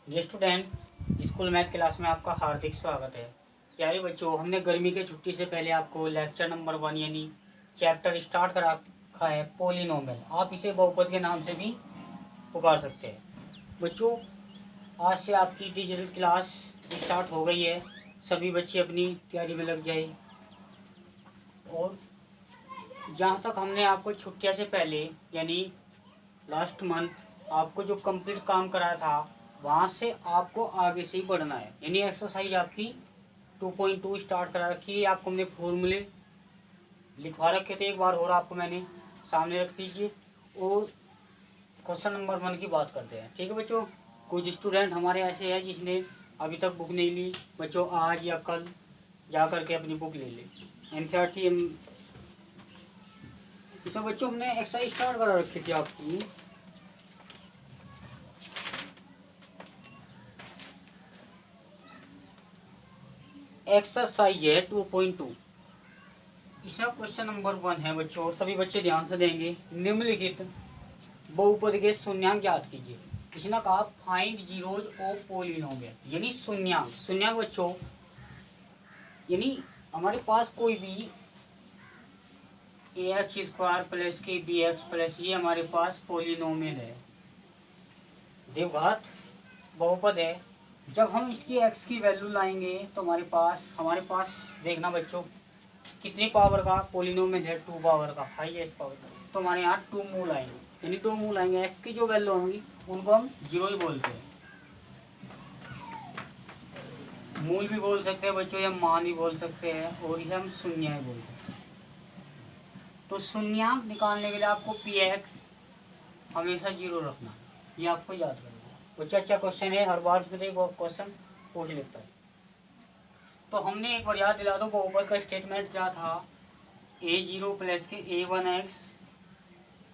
ये student school math class में आपका हार्दिक स्वागत है। प्यारे बच्चों, हमने गर्मी के छुट्टी से पहले आपको लेक्चर नंबर 1 यानी चैप्टर स्टार्ट करा रखा है पोलिनोमियल। आप इसे बहुपद के नाम से भी पुकार सकते हैं। बच्चों, आज से आपकी डिजिटल क्लास स्टार्ट हो गई है। सभी बच्चे अपनी तैयारी में लग जाए। और जहाँ तक हमने आपको छुट्टियाँ से पहले यानी लास्ट मंथ आपको जो कंप्लीट काम कराया था, वहाँ से आपको आगे से ही बढ़ना है। यानी एक्सरसाइज आपकी 2.2 स्टार्ट करा रखी है। आपको हमने फॉर्मूले लिखवा रखे थे, एक बार और आपको मैंने सामने रख दीजिए। और क्वेश्चन नंबर 1 की बात करते हैं। ठीक है बच्चों, कुछ स्टूडेंट हमारे ऐसे हैं जिसने अभी तक बुक नहीं ली। बच्चों, आज या कल जा करके अपनी बुक ले लें। एनसीईआरटी इसमें बच्चों हमने एक्सरसाइज स्टार्ट करा रखी थी आपकी। एक्सरसाइज है 2.2। इसका क्वेश्चन नंबर 1 है बच्चों, सभी बच्चे ध्यान से देंगे। निम्नलिखित बहुपद के शून्यांक ज्ञात कीजिए। इसने कहा फाइंड जीरोज ऑफ पोलिनोमियल, यानी शून्यांक। शून्यांक बच्चों यानी हमारे पास कोई भी ax² प्लस के bx प्लस, ये हमारे पास पोलिनोमियल है, द्विघात बहुपद है। जब हम इसकी x की वैल्यू लाएंगे तो हमारे पास देखना बच्चों कितनी पावर का पोलिनोमियल है, 2 पावर का, हाईएस्ट पावर का। तो हमारे यहाँ 2 मूल आएंगे, यानी 2 मूल आएंगे। x की जो वैल्यू होंगी उनको हम 0 ही बोलते हैं। मूल भी बोल सकते हैं बच्चों, या मान भी बोल सकते हैं, और इसे हम शून्य ही बोलते हैं। तो शून्यांक निकालने के लिए आपको px हमेशा 0 रखना, ये आपको याद करना है। बच्चा अच्छा क्वेश्चन है, हर बार से क्वेश्चन पूछ लेता है। तो हमने एक बार याद दिला दो, बहुपद का स्टेटमेंट क्या था। a0 प्लस के a1x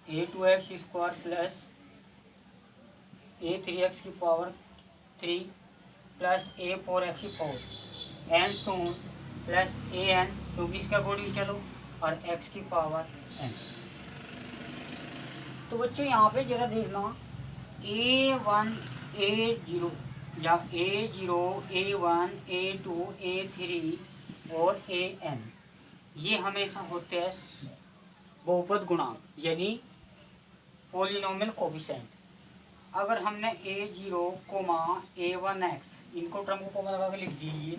a2x² प्लस a3x की power 3 plus a4x4 N Son plus an, क्योंकि इसका अकॉर्डिंग चलो, और x की पावर n। तो बच्चों यहाँ पे जरा देखना, a1 a0 या a0 a1 a2 a3 और an, ये हमेशा होते हैं बहुपद गुणांक यानी पोलिनोमियल कोफिशिएंट। अगर हमने a0, a1x इनको टर्म को कॉमा लगा के लिख दीजिए,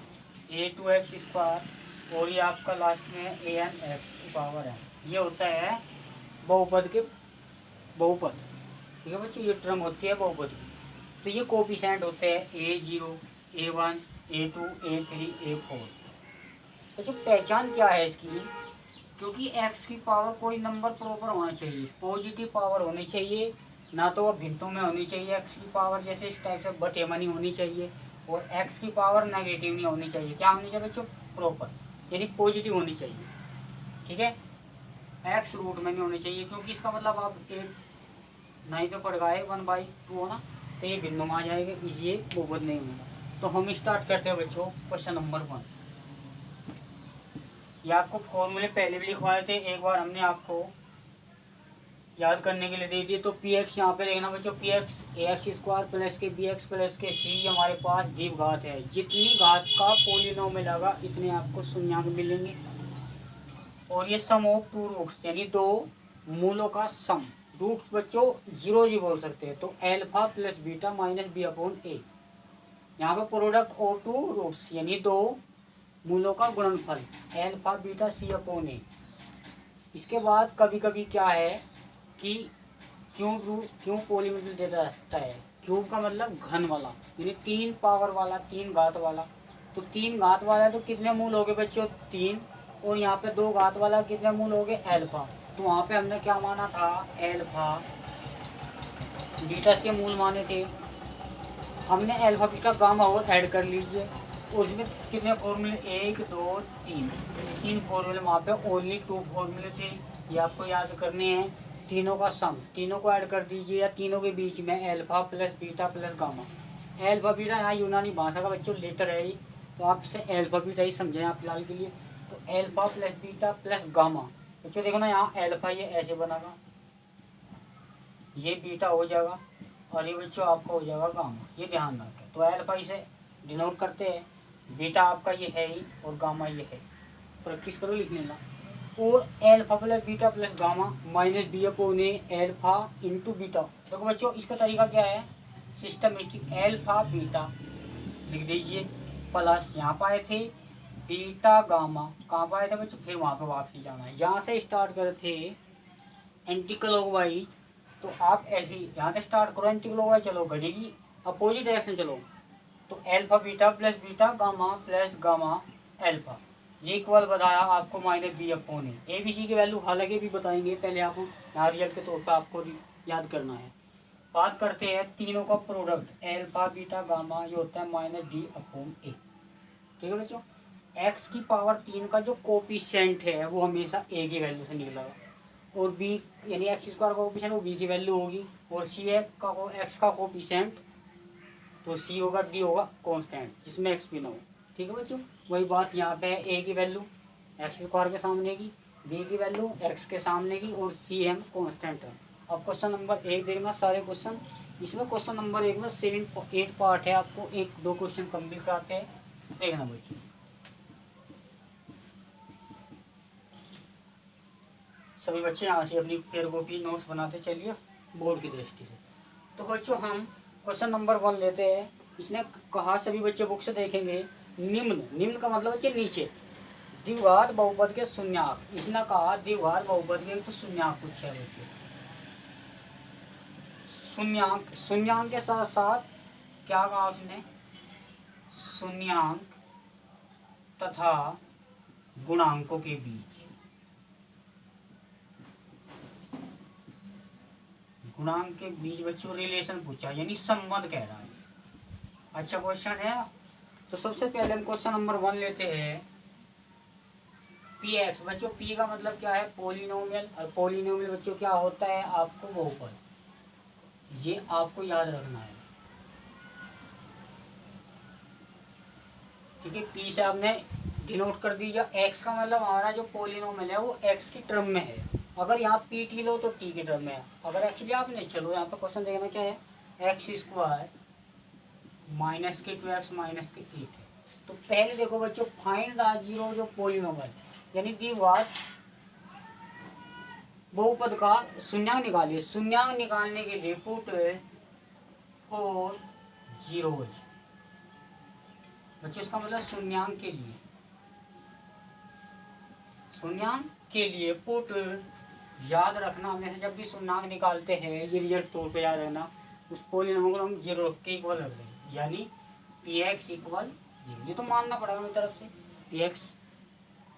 a2x² और ये आपका लास्ट में anx की पावर है, ये होता है बहुपद के बहुपद। ठीक है बच्चों, ये टर्म होती है बहुपद की। तो ये कोफिशिएंट होते हैं a0 a1 a2 a3 a4। बच्चों पहचान क्या है इसकी, क्योंकि x की पावर कोई नंबर प्रॉपर होना चाहिए, पॉजिटिव पावर होनी चाहिए, ना तो वह भिन्नों में होनी चाहिए। x की पावर जैसे इस टाइप से बटेमनी होनी चाहिए, और x की पावर नेगेटिव नहीं होनी चाहिए। क्या होनी चाहिए बच्चों, प्रॉपर, यानी पॉजिटिव होनी चाहिए। ठीक है, x रूट में नहीं होनी चाहिए, क्योंकि इसका मतलब आप एक नहीं तो पड़ गए 1/2 होना, तो ये भिन्नों में आ जाएगा, ये बहुपद नहीं होगा। तो हम स्टार्ट करते हैं बच्चों क्वेश्चन नंबर 1। ये आपको फॉर्मूले पहले भी लिखवाए थे, एक बार हमने आपको याद करने के लिए दे दिए। तो px यहाँ पे देखना बच्चों, px ax² प्लस के bx प्लस के c हमारे पास द्विघात है। जितनी घात का पोलिनोमियल आएगा इतने आपको शून्यांक मिलेंगे। और ये सम ऑफ 2 रूट्स यानी 2 मूलों का सम। रूट्स बच्चों 0 ही बोल सकते हैं। तो alpha plus beta minus b/a, यहाँ पे प्रोडक्ट ऑफ 2 रूट्स यानी 2 मूलों का गुणनफल, अल्फा बीटा c/a। इसके बाद कभी कभी क्या है कि क्यूब पोलिनोमियल देता रहता है। क्यूब का मतलब घन वाला, यानी 3 पावर वाला, 3 घात वाला। तो 3 घात वाला है तो कितने मूल हो गए बच्चों, 3। और यहाँ पे 2 घात वाला कितने मूल हो गए, अल्फा। तो वहाँ पे हमने क्या माना था, अल्फा बीटा के मूल माने थे। हमने अल्फा बीटा गामा और ऐड कर लीजिए। उसमें कितने फॉर्मूले, 1 2 3 फॉर्मूले, वहाँ पे ओनली 2 फॉर्मूले थे, ये आपको याद करने हैं। तीनों का सम, तीनों को ऐड कर दीजिए, या तीनों के बीच में alpha plus beta plus gamma. Alpha beta यहाँ यूनानी भाषा का बच्चों लेटर है ही, तो आप इसे अल्फा बीटा ही समझें आप फिलहाल के लिए। तो alpha plus beta plus gamma बच्चों देखो ना, यहाँ अल्फा ये ऐसे बनेगा, ये बीटा हो जाएगा, और ये बच्चों आपका हो जाएगा गामा। ये ध्यान रखें। तो अल्फा इसे डिनोट करते हैं, बीटा आपका ये है ही और गामा ये है। प्रैक्टिस करो लिख लेना। और alpha plus beta plus gamma minus B upon A alpha into beta. देखो बच्चों इसका तरीका क्या है, सिस्टमेटिक एल्फा बीटा लिख दीजिए प्लस यहाँ पर आए थे बीटा गामा, कहाँ पर आए थे बच्चों, फिर वहाँ पर वापस जाना है। यहाँ से स्टार्ट करे थे एंटी क्लॉकवाइज, तो आप ऐसे ही यहाँ से स्टार्ट करो एंटी क्लॉकवाइज, चलो घड़ी की अपोजिट डायरेक्शन चलो, तो alpha beta plus beta gamma plus gamma alpha, ये इक्वल बताया आपको माइनस बी अपॉन ए। बी सी की वैल्यू हालांकि भी बताएंगे, पहले आप यहाँ रिजल्ट के तौर पर आपको याद करना है। बात करते हैं तीनों का प्रोडक्ट, एल्फा बीटा गामा ये होता है माइनस डी अपॉन ए। ठीक है बच्चों, एक्स की पावर 3 का जो कोफिशिएंट है वो हमेशा ए की वैल्यू से निकलेगा, और बी यानी एक्स स्क्वायर का कोफिशिएंट वो बी की वैल्यू होगी, और सी एक्स का कोफिशिएंट तो सी होगा, डी होगा कांस्टेंट जिसमें एक्स भी ना हो। ठीक है बच्चों, वही बात यहाँ पे है, ए की वैल्यू एक्स स्क्वायर के सामने की, बी की वैल्यू एक्स के सामने की, और सी एम कांस्टेंट है। अब क्वेश्चन नंबर 1 देखना सारे क्वेश्चन, इसमें क्वेश्चन नंबर 1 में 8 पार्ट है, आपको 1-2 क्वेश्चन कंप्लीट कराते हैं, देखना बच्चों। सभी बच्चे यहाँ से अपनी पेयर कॉपी नोट्स बनाते चलिए बोर्ड की दृष्टि से। तो बच्चों हम क्वेश्चन नंबर 1 लेते हैं। इसने कहा सभी बच्चे बुक से देखेंगे, निम्न का मतलब बच्चे नीचे, द्विघात बहुपद के शून्यांक। इसने कहा द्विघात बहुपद के तो शून्यांक पूछे है बच्चे, शून्यांक के साथ साथ क्या कहा उसने, शून्यांक तथा गुणांकों के बीच, गुणांक के बीच बच्चों रिलेशन पूछा, यानी संबंध कह रहा है। अच्छा क्वेश्चन है। तो सबसे पहले हम क्वेश्चन नंबर 1 लेते हैं, पी एक्स। बच्चों पी का मतलब क्या है, पोलिनोमियल, और पोलिनोमियल बच्चों क्या होता है आपको बहुपद, ये आपको याद रखना है। ठीक है, पी से आपने डिनोट कर दीजिए, एक्स का मतलब हमारा जो पोलिनोमियल है वो एक्स की टर्म में है, अगर यहाँ पी टी लो तो टी की टर्म में है। अगर एक्चुअली आपने चलो यहाँ पर क्वेश्चन देखना क्या है, एक्स स्क्वायर माइनस के 2x माइनस के 8 है। तो पहले देखो बच्चों फाइंड द जीरो जो पोलिनोमियल, यानी द्विघात बहुपद का शून्यांक निकालिए। शून्यांक निकालने के लिए पुट 4 जीरोज बच्चों, इसका मतलब शून्यांक के लिए पुट, याद रखना हमेशा जब भी शून्यांक निकालते हैं ये रिजल्ट तौर पे याद रखना, उस पोलिनोमियल को हम जीरो के इक्वल रख देंगे, यानी पी एक्स इक्वल जीरो। ये तो मानना पड़ेगा मेरी तरफ से, पी एक्स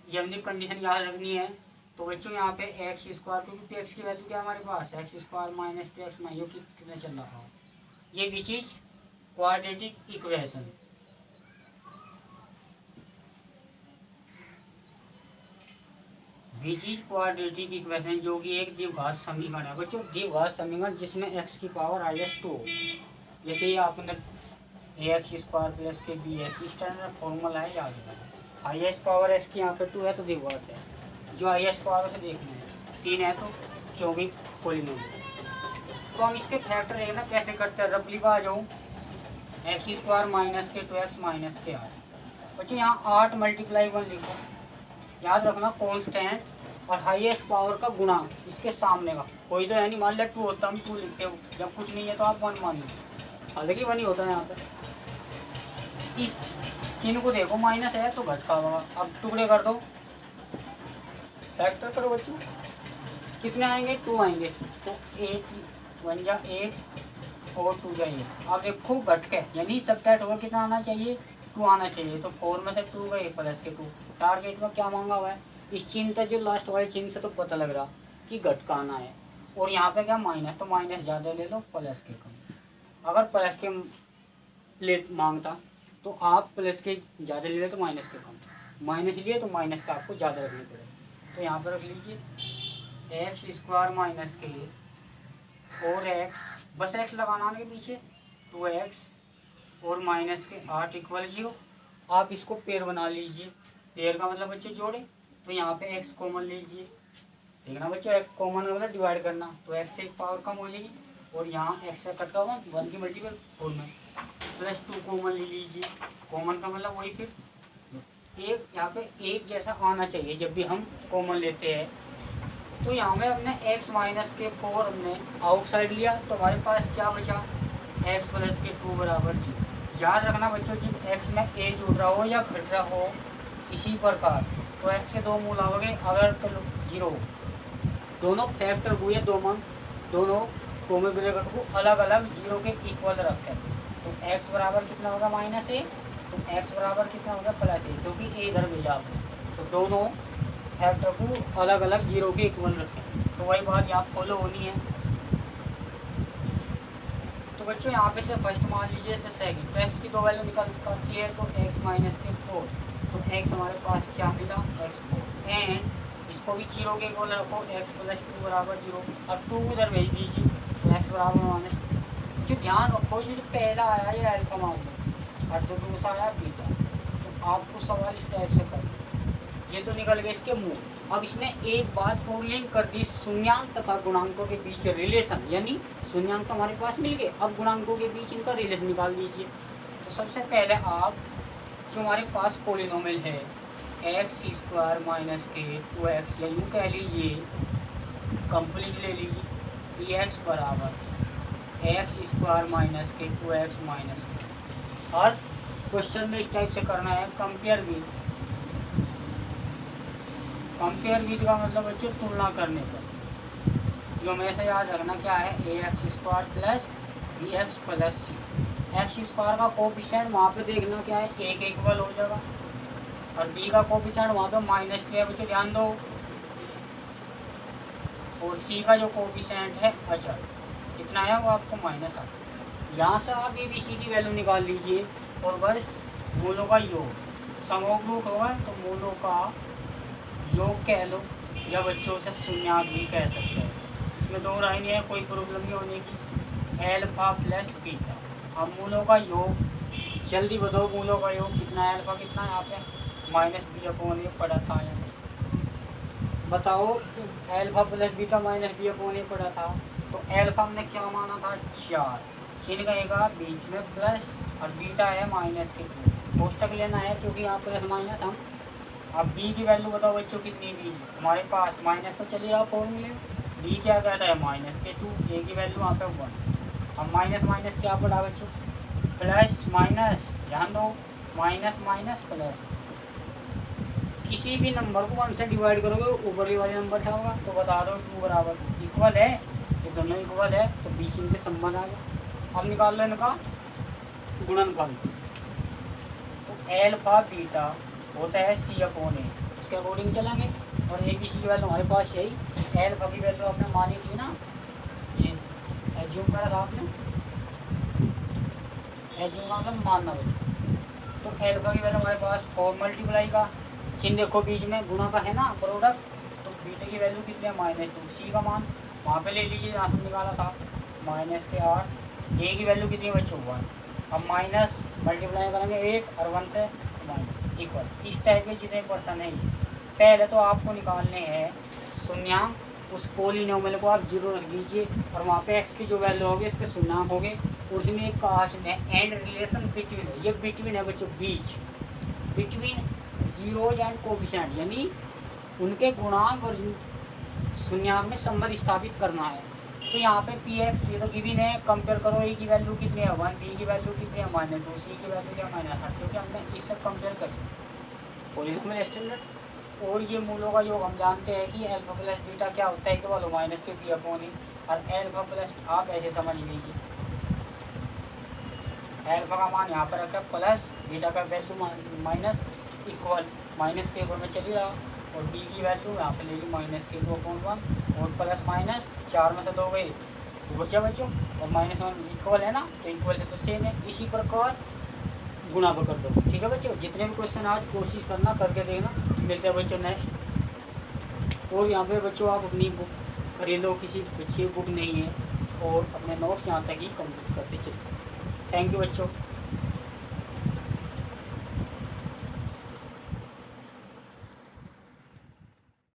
ये हमने कंडीशन याद रखनी है। तो बच्चों यहाँ पे एक्स स्क्वायर, क्योंकि पी एक्स की वैल्यू क्या हमारे पास है, x square minus 2x minus कितना चल रहा है, ये which is quadratic equation. Which is quadratic equation जो कि एक द्विघात समीकरण है बच्चों, द्विघात समीकरण जिसमें x की पावर हाईएस्ट हो, जैसे ये आपने एक्स स्क्वायर प्लस के बी एक्स, इस तरह का फॉर्मूला है, याद रखना। हाईएस्ट पावर x की यहाँ पे 2 है तो द्विघात है, जो हाईएस्ट पावर से देखना है 3 है तो क्योंकि पोलिनोमियल। तो हम इसके फैक्टर देखना कैसे करते हैं, रफली आ जाऊँ, एक्स स्क्वायर माइनस के 2x माइनस के 8 बच्चों, यहाँ 8 मल्टीप्लाई 1 लिखो, याद रखना कॉन्स्टेंट और हाईएस्ट पावर का गुणांक इसके सामने का, कोई तो यानी मान लिया 2 होता हम 2 लिखते हो, जब कुछ नहीं है तो आप 1 मान लीजिए, हालांकि 1 ही होता है यहाँ पर। इस चिन्ह को देखो माइनस है तो घटका होगा, अब टुकड़े कर दो, फैक्टर करो बच्चों, कितने आएंगे 2 आएंगे, तो 8 1 जा 8 और 2 जा 8। अब देखो घटके यानी सब्ट्रैक्ट होगा, कितना आना चाहिए 2 आना चाहिए, तो 4 में से 2 गए प्लस के 2, टारगेट में क्या मांगा हुआ है, इस चिन्ह तक जो लास्ट वाले चिन्ह से तो पता लग रहा कि घटका आना है, और यहाँ पे क्या माइनस, तो माइनस ज़्यादा ले लो प्लस के कम। अगर प्लस के ले मांगता तो आप प्लस के ज़्यादा ले लो तो माइनस के कम, माइनस लिए तो माइनस का आपको ज़्यादा रखने पड़ेगा। तो यहाँ पर रख लीजिए एक्स स्क्वायर माइनस के और एक्स, बस एक्स लगाना के पीछे 2x और माइनस के 8 इक्वल 0। आप इसको पेयर बना लीजिए, पेयर का मतलब बच्चे जोड़े, तो यहाँ पे x कॉमन लीजिए, देखना बच्चों x कॉमन मतलब डिवाइड करना, तो x से एक पावर कम हो जाएगी, और यहाँ x से कट का 1 की मल्टीपल 4 में प्लस 2 कॉमन ले लीजिए। कॉमन का मतलब वही फिर एक यहाँ पे एक जैसा आना चाहिए जब भी हम कॉमन लेते हैं। तो यहाँ में हमने x माइनस के 4 हमने आउटसाइड लिया तो हमारे पास क्या बचा, x प्लस के 2 बराबर 0। याद रखना बच्चों जब x में a जुड़ रहा हो या घट रहा हो इसी प्रकार तो x के 2 मूल आओगे, अगर तो 0 दोनों फैक्टर को या दोनों कॉमन ब्रैकेट को अलग अलग 0 के इक्वल रखें तो x बराबर कितना होगा -a, तो x बराबर कितना होगा +a, क्योंकि a इधर भेजा आपने तो दोनों फैक्टर को अलग अलग 0 के इक्वल रखें। तो वही बात यहाँ फॉलो होनी है। तो बच्चों यहाँ पे से फर्स्ट मान लीजिए से सेकंड, तो x की 2 वैल्यू निकालती है तो x माइनस के 4, तो x हमारे पास क्या मिला x4 एंड इसको भी 0 के इक्वल रखो, x प्लस 2 बराबर 0। अब 2 उधर भेज दीजिए तो x बराबर -2। जो ध्यान रखो ये जो पहला आया ये अल्फा मान लो और जो दूसरा आया बीटा, तो आपको सवाल इस टाइप से कर ये तो निकल गए इसके मूल। अब इसने एक बात और लिंक कर दी, शून्यांक तथा गुणांकों के बीच रिलेशन, यानी शून्यांक तो हमारे पास मिल गए, अब गुणांकों के बीच इनका रिलेशन निकाल दीजिए। तो सबसे पहले आप जो हमारे पास पॉलिनोमियल है x² - के 2x या यूँ कह लीजिए कंप्लीट ले लीजिए dx बराबर x² - के 2x - और क्वेश्चन में इस टाइप से करना है कंपेयर विद का मतलब बच्चों तुलना करने पर। जो हमेशा याद रखना क्या है ax² plus bx plus c। x² का कोफिशिएंट वहाँ पे देखना क्या है 1 इक्वल हो जाएगा और b का कोफिशिएंट वहाँ पे -2 है बच्चों ध्यान दो, और c का जो कोफिशिएंट है अचर कितना है वो आपको -8। यहाँ से आप ए बी सी की वैल्यू निकाल लीजिए और बस मूलों का योग समोग रूट होगा तो मूलों का योग कह लो या बच्चों से शून्यांक भी कह सकते हैं, इसमें दो राय नहीं है, कोई प्रॉब्लम नहीं होने की। एल्फा प्लस बीटा, अब मूलों का योग जल्दी बताओ, मूलों का योग कितना है, अल्फा कितना है यहाँ पे -b/a पड़ा था यहाँ बताओ, एल्फा प्लस बीटा -b/a पड़ा था तो एल्फा हमने क्या माना था 4, चिन्ह कहेगा बीच में प्लस और बीटा है -2, कोष्टक लेना है क्योंकि यहाँ प्लस माइनस हम। अब b की वैल्यू बताओ बच्चों कितनी b हमारे पास माइनस तो चलिए आप फॉर्मूले b क्या कहता है -2, a की वैल्यू यहाँ पे 1। अब माइनस क्या पड़ा बच्चों प्लस माइनस, ध्यान दो माइनस प्लस, किसी भी नंबर को 1 से डिवाइड करोगे ऊपरली वाले नंबर से होगा तो बता दो 2 बराबर इक्वल है, ये दोनों इक्वल है तो बीच इनके संबंध आ गया। अब निकाल लो इनका गुणनफल, तो एल्फा बीटा होता है c/a, उसके अकॉर्डिंग चलेंगे और ए बी सी की वैल्यू हमारे पास यही, एल्फा की वैल्यू आपने मानी थी ना, ये एज्यूम करा था आपने, एज्यूम का मतलब मानना बच्चों। तो एल्फा की वैल्यू हमारे पास 4 मल्टीप्लाई का चिन्ह देखो बीच में गुणा का है ना प्रोडक्ट, तो बीटा की वैल्यू कितनी है -2, सी का मान वहाँ पे ले लीजिए जहाँ से निकाला था -8, ए की वैल्यू कितनी है बच्चों 1। अब माइनस मल्टीप्लाई करेंगे 8 और 1 से माइनस इक्वल, इस टाइप के जितने पर्सन है पहले तो आपको निकालने हैं शून्यांक, उस पॉलिनोमियल को आप 0 रख दीजिए और वहाँ पे x की जो वैल्यू होगी इसके शून्यांक होंगे, और उसमें एक कहा है एंड रिलेशन बिटवीन, ये बिटवीन है बच्चों बीच, बिटवीन जीरोज एंड कोफिशिएंट, यानी उनके गुणांक और शून्यांक में संबंध स्थापित करना है। तो यहाँ पे px ये तो गिवन है, कंपेयर करो a की वैल्यू कितनी है 1, b की वैल्यू कितनी है -2, c की वैल्यु क्या -8, क्योंकि हमने इससे कंपेयर कर पॉलिनोमियल स्टैंडर्ड। और ये मूलों का योग हम जानते हैं कि एल्फा प्लस बीटा क्या होता है कि बोलो -b/a, और एल्फा प्लस आप ऐसे समझ लीजिए एल्फा का मान यहाँ पर रखा प्लस, बीटा का वैल्यू माइनस इक्वल माइनस के ऊपर में चली रहा, और b की वैल्यू यहाँ पे ले ली -2/1 और प्लस माइनस 4 में से 2 गए तो बचा बच्चों, और -1 इक्वल है ना, तो इक्वल है तो सेम है, इसी प्रकार गुणा कर दो। ठीक है बच्चों, जितने भी क्वेश्चन आज कोशिश करना करके देखना, मिलते हैं बच्चों नेक्स्ट। और यहाँ पे बच्चों आप अपनी बुक खरीद लो, किसी बच्चे बुक नहीं है, और अपने नोट्स यहाँ तक ही कंप्लीट करते चलिए। थैंक यू बच्चों।